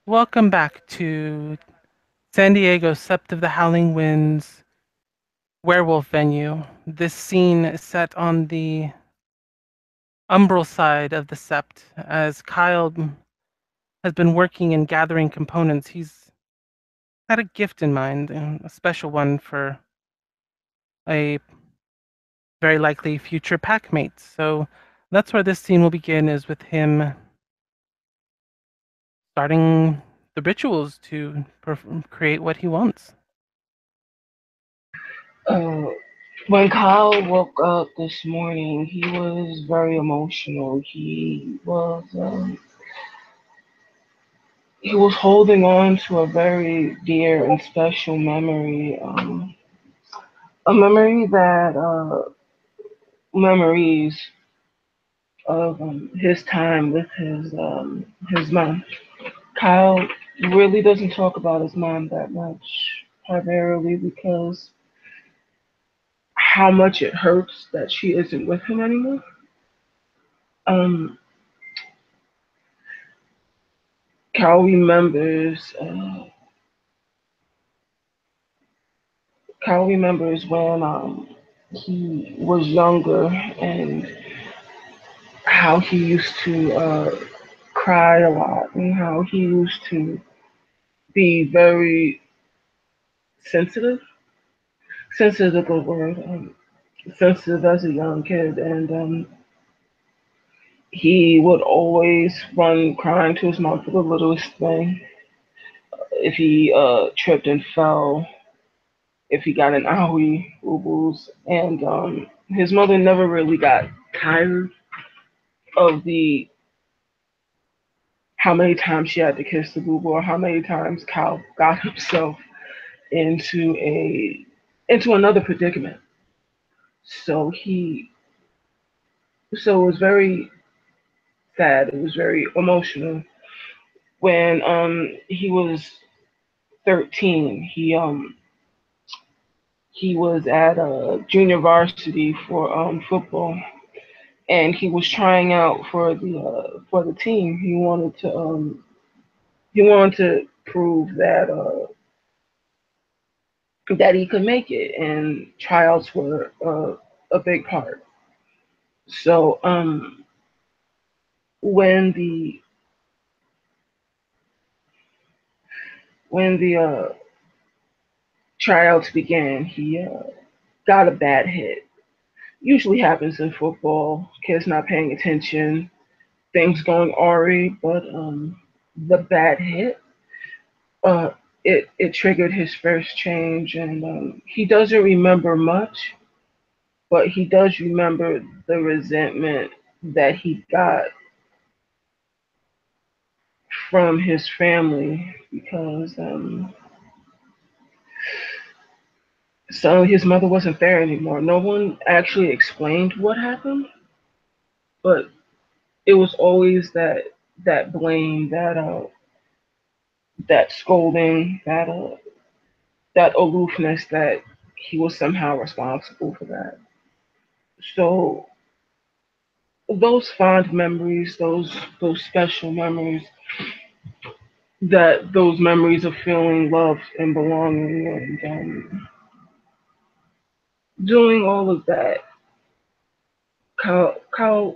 Welcome back to San Diego's Sept of the Howling Winds werewolf venue. This scene is set on the umbral side of the Sept as Kyle has been working and gathering components. He's had a gift in mind, a special one for a very likely future packmate. So that's where this scene will begin, is with him starting the rituals to create what he wants. Uh, when Kyle woke up this morning, he was very emotional. He was holding on to a very dear and special memory, a memory that memories of his time with his mom. Kyle really doesn't talk about his mom that much, primarily because how much it hurts that she isn't with him anymore. Um, Cal remembers. Cal remembers when he was younger and how he used to cry a lot and how he used to be very sensitive. Sensitive is a good word. Sensitive as a young kid, and he would always run crying to his mom for the littlest thing. If he tripped and fell, if he got an owie, boo boos, and his mother never really got tired of the how many times she had to kiss the boo boo or how many times Cal got himself into a into another predicament. So he so it was very sad. It was very emotional when he was 13. He was at junior varsity for football, and he was trying out for the team. He wanted to prove that he could make it, and tryouts were a big part. So when the tryouts began, he got a bad hit. Usually happens in football. Kids not paying attention, things going awry, but the bad hit uh, it triggered his first change, and he doesn't remember much, but he does remember the resentment that he got from his family because so his mother wasn't there anymore. No one actually explained what happened, but it was always that blame, that scolding, that aloofness that he was somehow responsible for that. So those fond memories, those special memories, those memories of feeling love and belonging and doing all of that. Kyle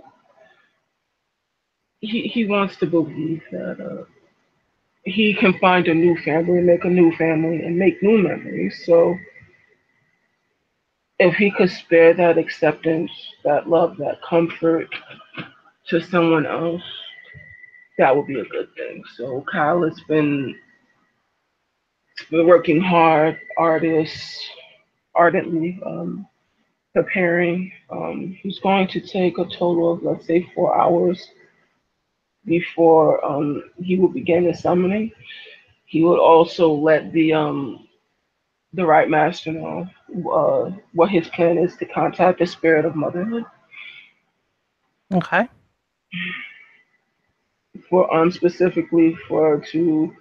he wants to believe that he can find a new family, make a new family, and make new memories. So if he could spare that acceptance, that love, that comfort to someone else, that would be a good thing. So Kyle has been working hard, ardently preparing. He's going to take a total of, let's say, 4 hours before he will begin his summoning. He would also let the right master know what his plan is to contact the spirit of motherhood Okay. for specifically for to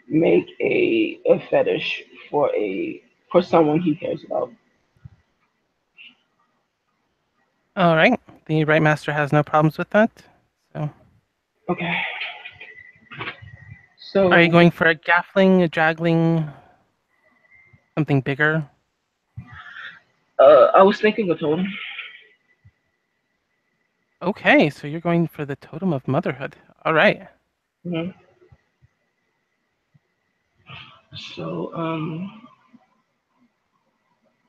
make a fetish for someone he cares about. All right. The right master has no problems with that. So, Okay. Are you So going for a gaffling, a jagling, something bigger? I was thinking a totem. Okay, so you're going for the totem of motherhood. All right. Mhm. So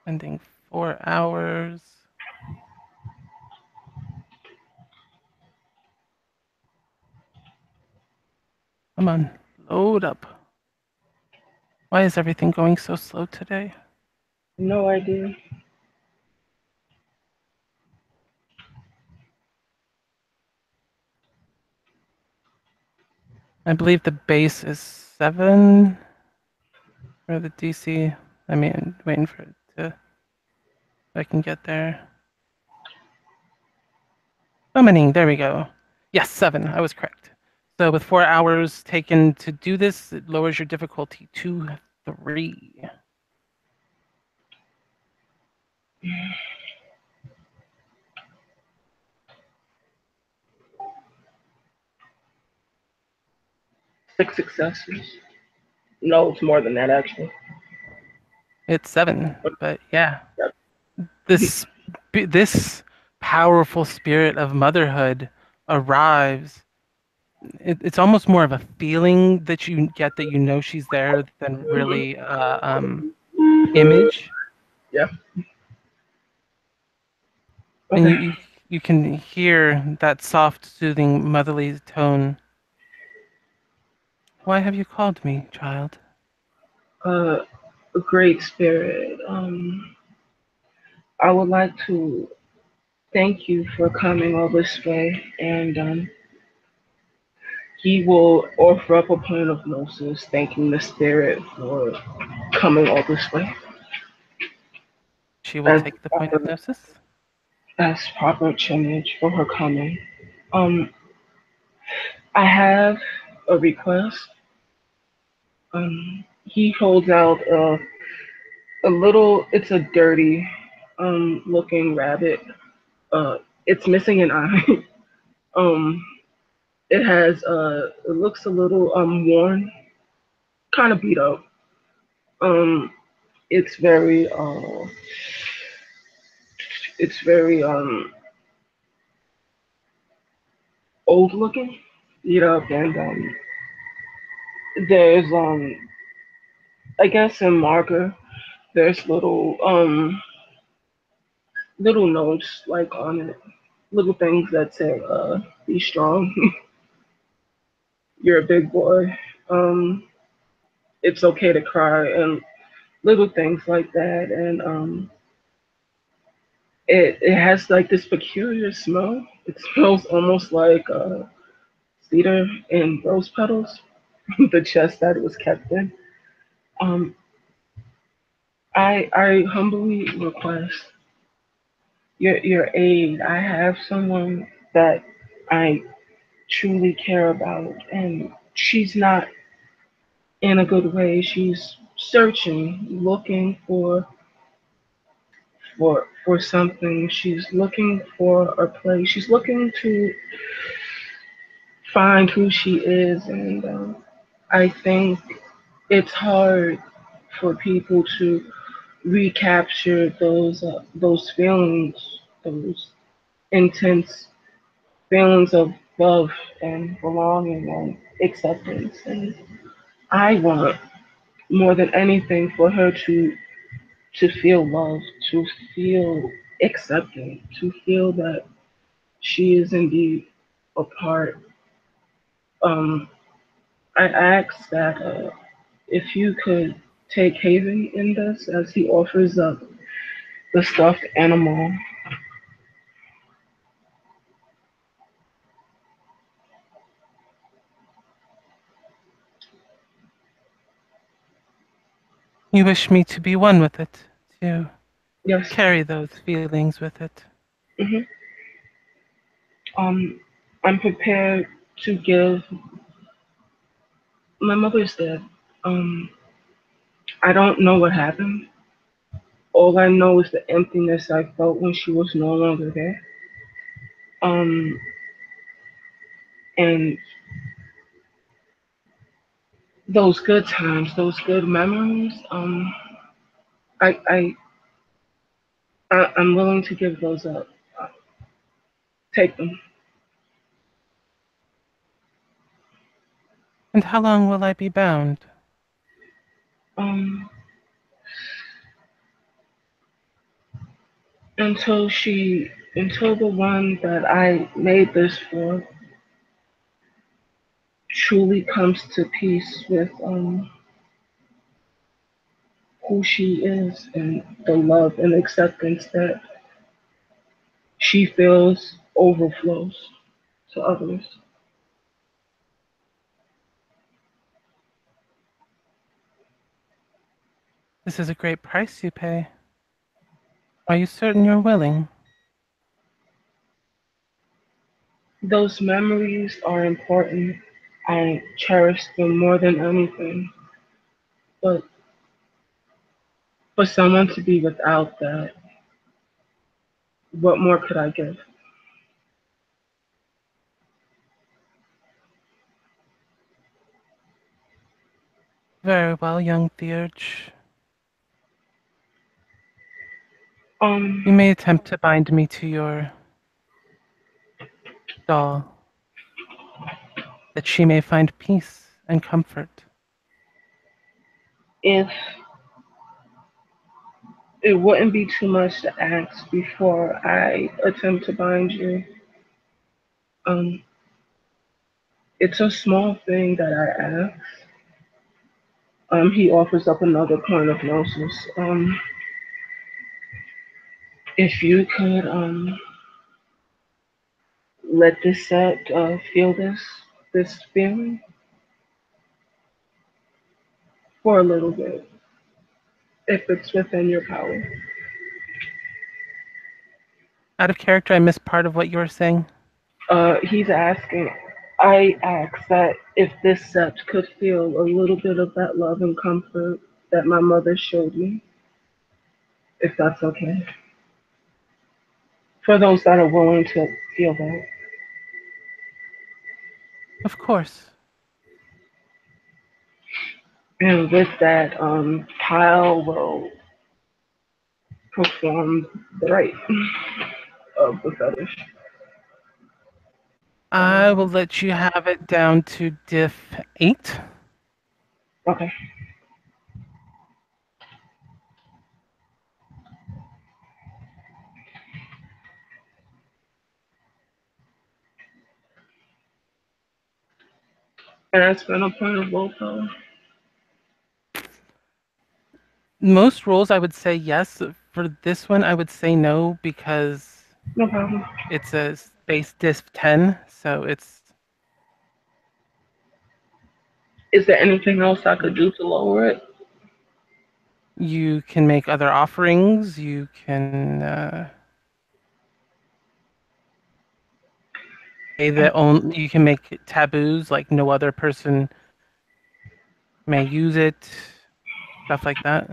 Spending 4 hours. Come on, load up. Why is everything going so slow today? no idea. I believe the base is 7 for the DC. I mean, waiting for it to, so I can get there. Summoning, there we go. Yes, 7, I was correct. So with 4 hours taken to do this, it lowers your difficulty to 3. 6 successes. No, it's more than that actually. It's 7, But but yeah, yeah. this powerful spirit of motherhood arrives. It's almost more of a feeling that you get that you know she's there than really image, Yeah. and Okay. you can hear that soft, soothing, motherly tone. Why have you called me, child? Uh, a great spirit. I would like to thank you for coming all this way, and he will offer up a point of gnosis, thanking the spirit for coming all this way She will as take the point of proper, gnosis. as proper tribute for her coming. Um, I have a request. He holds out a little. It's a dirty, looking rabbit. Uh, it's missing an eye. um, it has it looks a little worn, kind of beat up. Um, it's very it's very old looking, beat up, and there's I guess in marker there's little notes like on it, little things that say be strong, you're a big boy, um, it's okay to cry, and little things like that, and it has like this peculiar smell. It smells almost like cedar and rose petals, the chest that it was kept in. Um, I humbly request your aid. I have someone that I truly care about, and she's not in a good way. She's searching, looking for something. She's looking for a place. She's looking to find who she is, and I think it's hard for people to recapture those feelings, those intense feelings of love and belonging and acceptance. And I want more than anything for her to feel love, to feel accepted, to feel that she is indeed a part. Um, I ask that if you could take Haven in this as he offers up the stuffed animal. You wish me to be one with it, to Yes. carry those feelings with it. hmm I'm prepared to give. My mother's dead. Um, I don't know what happened. All I know is the emptiness I felt when she was no longer there. Um, and those good times, those good memories. I, I, I'm willing to give those up. Take them. And how long will I be bound? Um, until until the one that I made this for truly comes to peace with who she is and the love and acceptance that she feels overflows to others. This is a great price you pay. Are you certain you're willing? Those memories are important. I cherish them more than anything. But for someone to be without that, what more could I give? Very well, young Theurge. Um, You may attempt to bind me to your doll, that she may find peace and comfort. if it wouldn't be too much to ask before I attempt to bind you, um, it's a small thing that I ask. He offers up another point of gnosis. If you could let this set feel this feeling for a little bit, if it's within your power. Out of character, I missed part of what you were saying. He's asking. I asked that if this set could feel a little bit of that love and comfort that my mother showed me, if that's okay. For those that are willing to feel that. Of course. And with that, Kyle will perform the rite of the fetish. I will let you have it down to diff 8. Okay. And I spent a point of willpower. Most rules, I would say yes. For this one, I would say no because No problem. it's a base diff 10, so it's Is there anything else I could do to lower it? you can make other offerings. You can say that only you can make taboos like no other person may use it, stuff like that.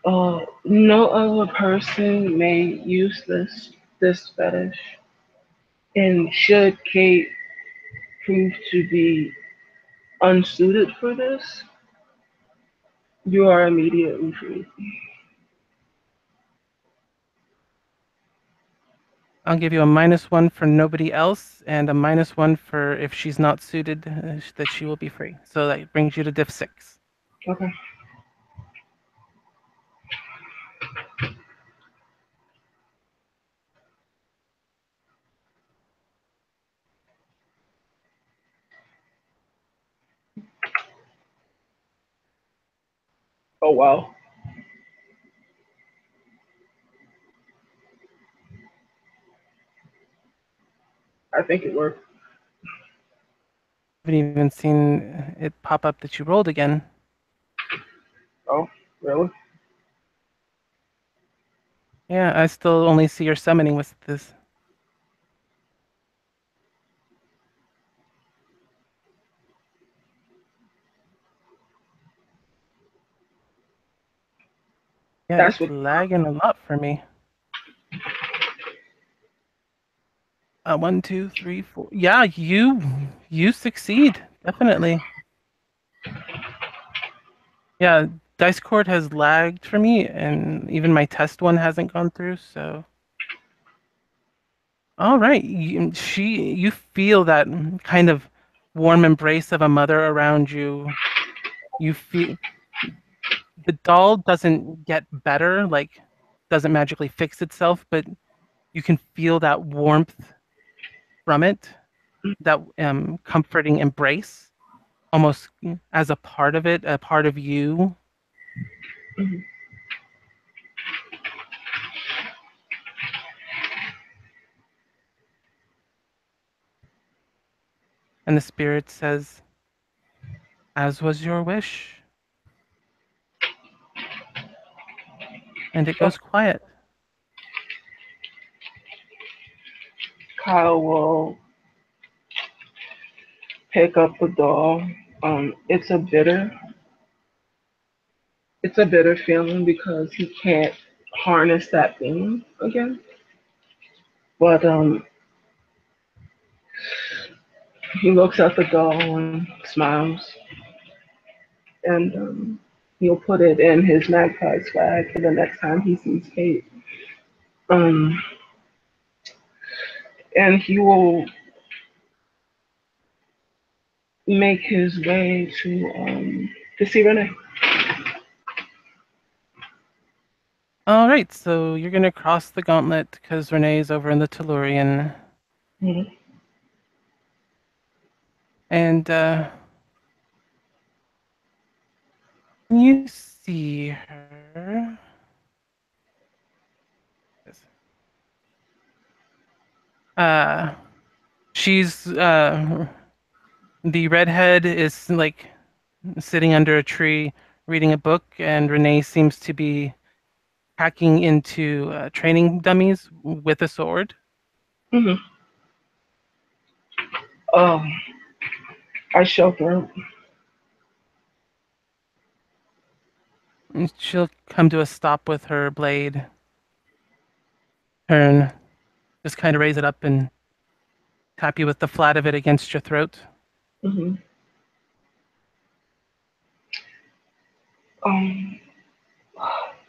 No other person may use this fetish. And should Kate prove to be unsuited for this, you are immediately free. I'll give you a -1 for nobody else and a -1 for if she's not suited, that she will be free. So that brings you to diff 6. Okay. Oh wow. I think it worked. I haven't even seen it pop up that you rolled again. Oh, really? Yeah, I still only see your summoning with this. Yeah, That's it's what. lagging a lot for me. 1, 2, 3, 4. Yeah, you succeed definitely. Yeah, Discord has lagged for me, and even my test one hasn't gone through. So, all right, you feel that kind of warm embrace of a mother around you. You feel the doll doesn't get better, like doesn't magically fix itself, but you can feel that warmth from it, that comforting embrace, almost as a part of it, a part of you. Mhm. And the spirit says, "As was your wish," and it goes quiet. Kyle will pick up the doll. It's a bitter feeling because he can't harness that thing again. But he looks at the doll and smiles, and he'll put it in his magpie's bag for the next time he sees Kate. Um, and he will make his way to see Renee. All right, so you're gonna cross the gauntlet because Renee's over in the Tellurian, Mhm. and when you see her, uh, she's the redhead is like sitting under a tree reading a book, and Renee seems to be hacking into training dummies with a sword. Mhm. Um, I shelter. And she'll come to a stop with her blade, turn, just kind of raise it up and tap you with the flat of it against your throat. Mhm. Um,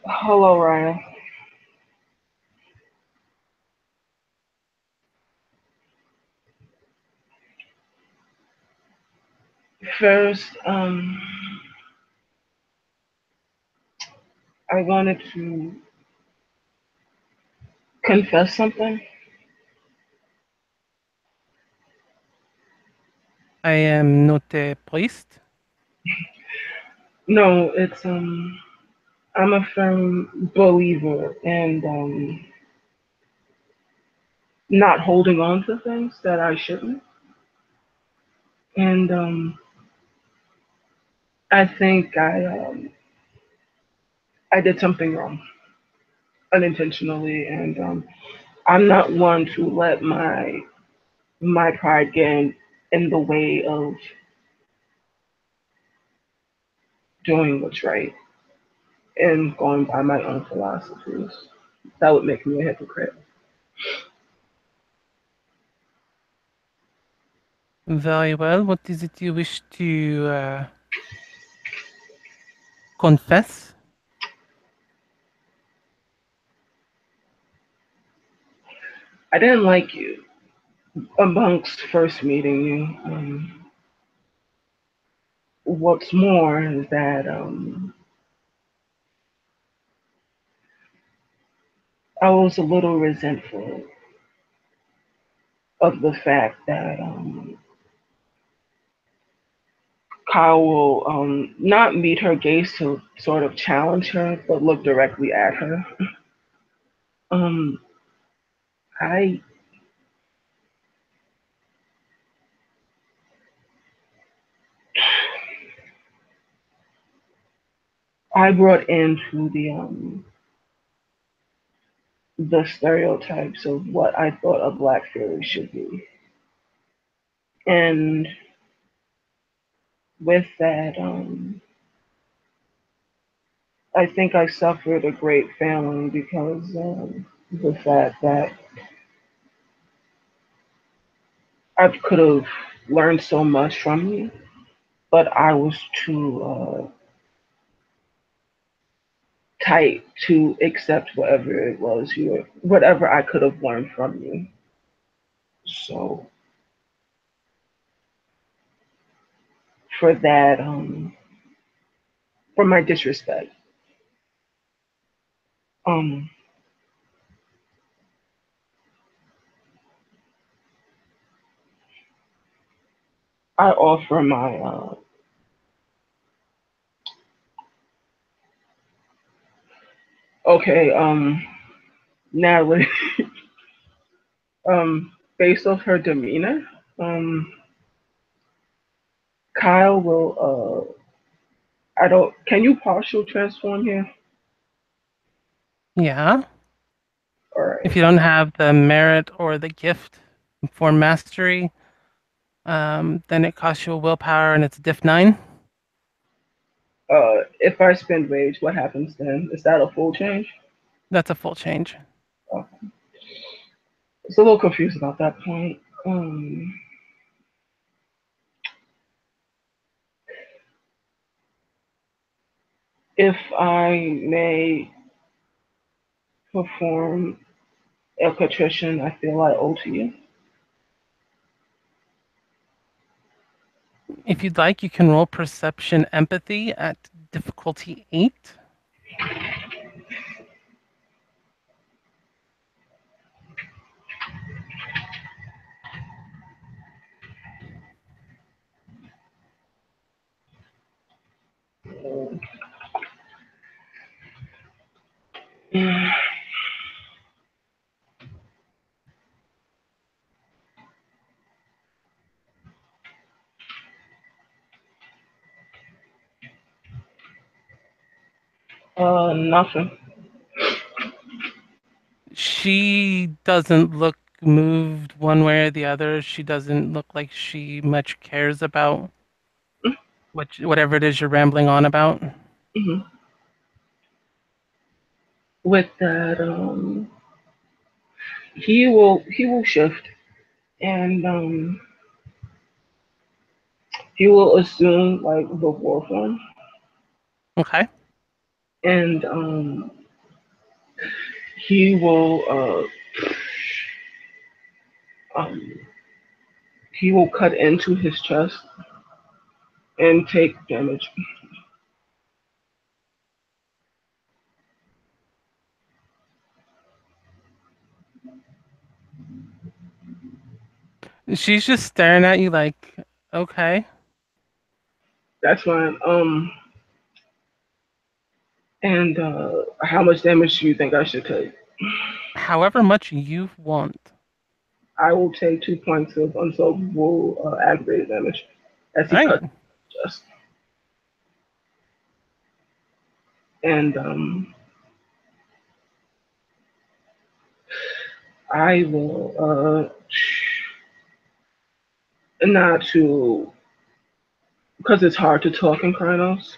hello, Ryan. First, I wanted to confess something. I am not a priest. No, it's I'm a firm believer in not holding on to things that I shouldn't, and I think I did something wrong unintentionally, and I'm not one to let my pride get in the way of doing what's right and going by my own philosophies. That would make me a hypocrite. Very well. What is it you wish to confess? I didn't like you amongst first meeting you. What's more is that I was a little resentful of the fact that Kyle will not meet her gaze to sort of challenge her, but look directly at her. Um, I I brought into the stereotypes of what I thought a black fairy should be, and with that, I think I suffered a great failing because the fact that I could have learned so much from you, but I was too tight to accept whatever it was whatever I could have learned from you. So for that, for my disrespect, um, I offer my okay, Natalie, based off her demeanor, Kyle will I don't can you partial transform here? Yeah. All If right. you don't have the merit or the gift for mastery, then it costs you a willpower and it's diff 9. If I spend rage, what happens then? Is that a full change? That's a full change. Oh, it's a little confused about that point. Um, if I may perform a patrician, I feel I owe to you. If you'd like, you can roll perception empathy at difficulty 8. Nothing. She doesn't look moved one way or the other. She doesn't look like she much cares about whatever it is you're rambling on about. Hmm. With that, he will shift and he will assume like the war form Okay. and he will um, he will cut into his chest and take damage. She's just staring at you like, okay. That's fine. And how much damage do you think I should take? However much you want. I will take 2 points of unsolvable aggravated damage as All he right. cuts chest. And I will not to because it's hard to talk in Krynos.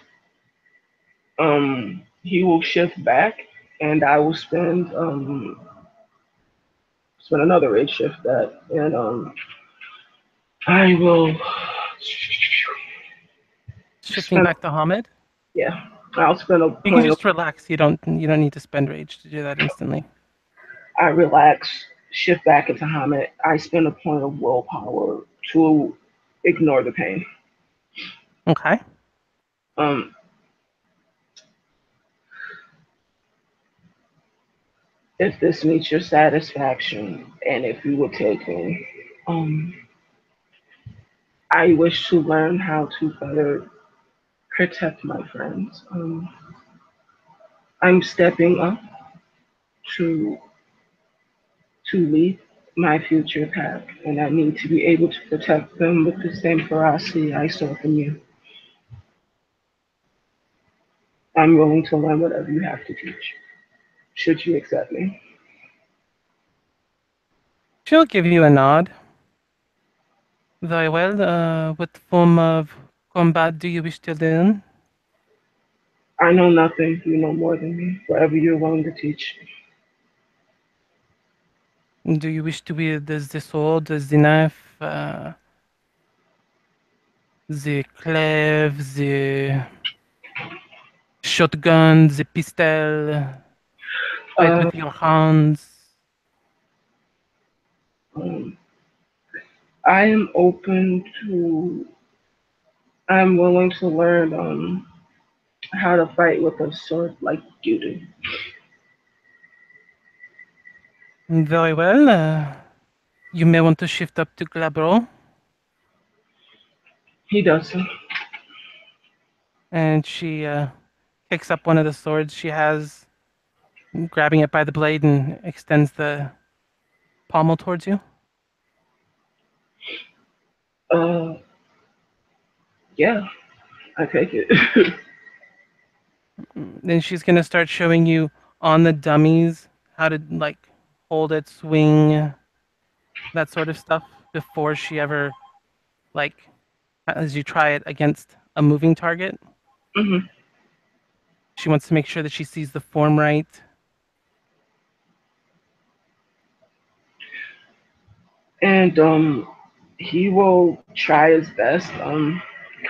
He will shift back, and I will spend another rage shift that, and I will Shifting spend back to Hamid. yeah, I'll spend a You can point of just relax. You don't need to spend rage to do that instantly. I relax, shift back into Hamid. I spend a point of willpower to ignore the pain. Okay. Um, if this meets your satisfaction, and if you would take me, um, I wish to learn how to better protect my friends. I'm stepping up to lead my future pack, and I need to be able to protect them with the same ferocity I saw from you. I'm willing to learn whatever you have to teach. Should you accept me? She'll give you a nod. Very well. What form of combat do you wish to learn? I know nothing. You know more than me. Whatever you're willing to teach. Do you wish to wield the sword, the knife, the glaive, the shotgun, the pistol, fight Uh, with your hands. um, I am open to. I'm willing to learn how to fight with a sword like you do. Very well. You may want to shift up to Glabro. He doesn't. And she picks up one of the swords she has, grabbing it by the blade and extends the pommel towards you. Uh, yeah, I take it. Then she's gonna start showing you on the dummies how to like hold it, swing, that sort of stuff before she ever like as you try it against a moving target. hmm She wants to make sure that she sees the form right. And he will try his best.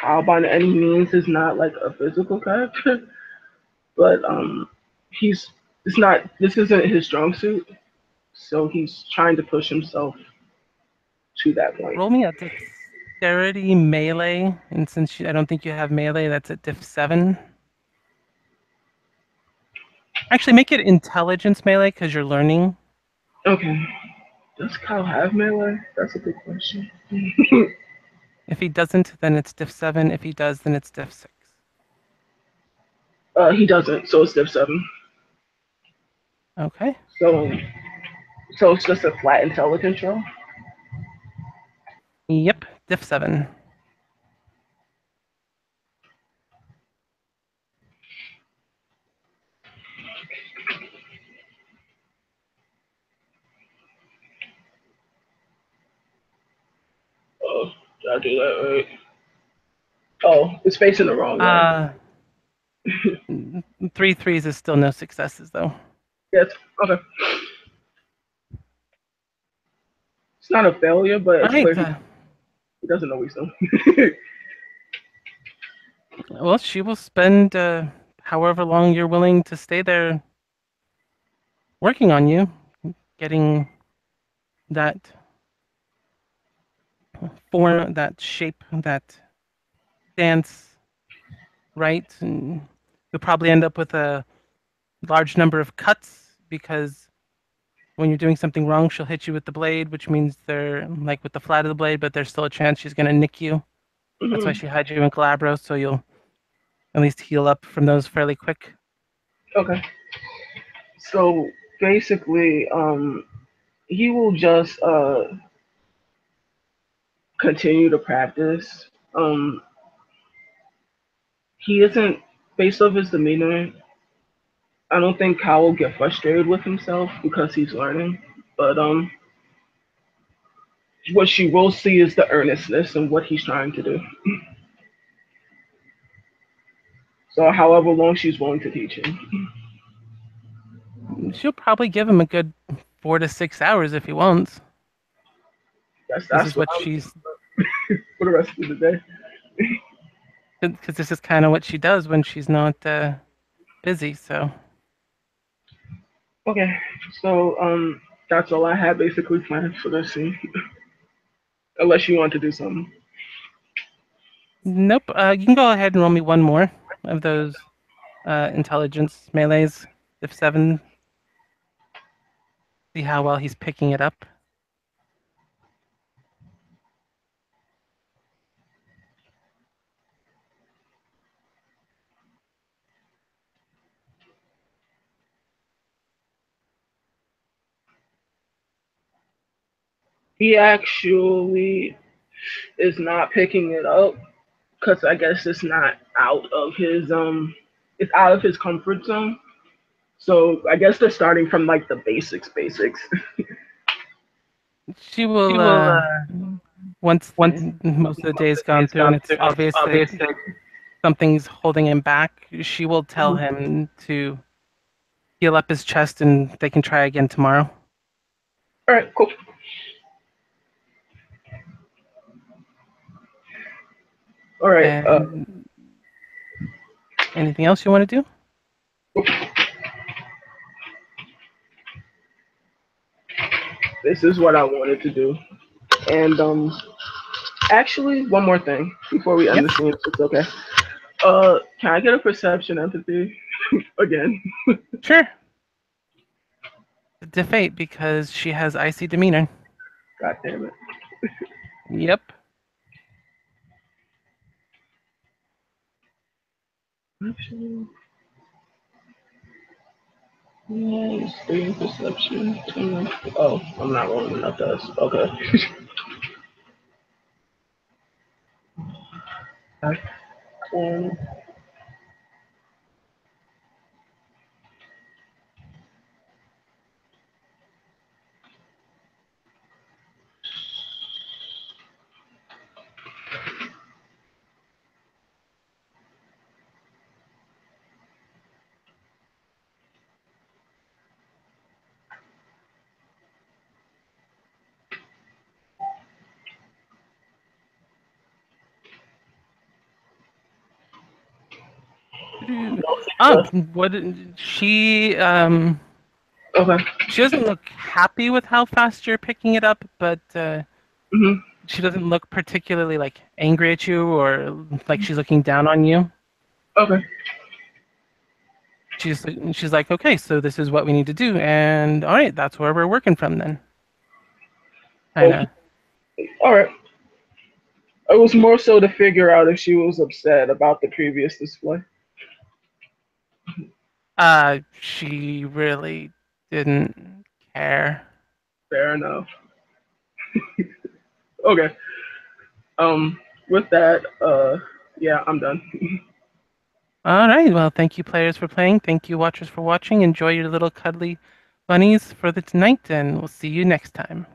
Kyle by any means is not like a physical character, but he's it's not. This isn't his strong suit, so he's trying to push himself to that point. Roll me a dexterity melee, and since I don't think you have melee, that's at diff 7. Actually, make it intelligence melee because you're learning. Okay. Does Kyle have melee? That's a good question. If he doesn't, then it's diff 7. If he does, then it's diff 6. He doesn't, so it's div 7. Okay. So so it's just a flat intelligence roll. Yep, diff 7. Oh, did I do that right? Oh, it's facing the wrong way. Uh, 3 threes is still no successes, though. Yes. Okay. It's not a failure, but All it's right. clear he doesn't know what he's doing. Well, she will spend however long you're willing to stay there working on you, getting that form, that shape, that stance right. And you'll probably end up with a large number of cuts because when you're doing something wrong, she'll hit you with the blade, which means they're like with the flat of the blade, but there's still a chance she's going to nick you. That's why hmm she hides you in Calabro, so you'll at least heal up from those fairly quick. Okay. So basically, he will just continue to practice. He isn't based off his demeanor. I don't think Kyle will get frustrated with himself because he's learning. But what she will see is the earnestness and what he's trying to do. So however long she's willing to teach him. She'll probably give him a good 4 to 6 hours if he wants. This That's is what what I'm she's, for the rest of the day. because this is kind of what she does when she's not busy. So, Okay. So that's all I had basically planned for this scene. Unless you want to do something. nope. You can go ahead and roll me one more of those intelligence melees. If 7, see how well he's picking it up. He actually is not picking it up because I guess it's not out of his it's out of his comfort zone. So I guess they're starting from like the basics. She will, She will once once most of the day most is of the day gone is through and gone it's through and it's obvious that obvious that. something's holding him back, she will tell Mhm. him to heal up his chest and they can try again tomorrow. All right, cool. All right. And Anything else you want to do? This is what I wanted to do. And actually, one more thing before we end Yep, the scene, if it's okay. Can I get a perception empathy again? sure. Defate because she has icy demeanor. God damn it. Yep. Actually, yeah, stay in perception. Oh, I'm not rolling enough dice. Okay. um, no Oh, success. what Okay. she doesn't look happy with how fast you're picking it up, but Mhm. she doesn't look particularly like angry at you or like she's looking down on you. Okay. She's she's like, okay, so this is what we need to do, and all right, that's where we're working from then. Kind Okay. of. All right. It was more so to figure out if she was upset about the previous display. She really didn't care. Fair enough. Okay. Um, with that, yeah, I'm done. All right, well, thank you, players, for playing. Thank you, watchers, for watching. Enjoy your little cuddly bunnies for the tonight, and we'll see you next time.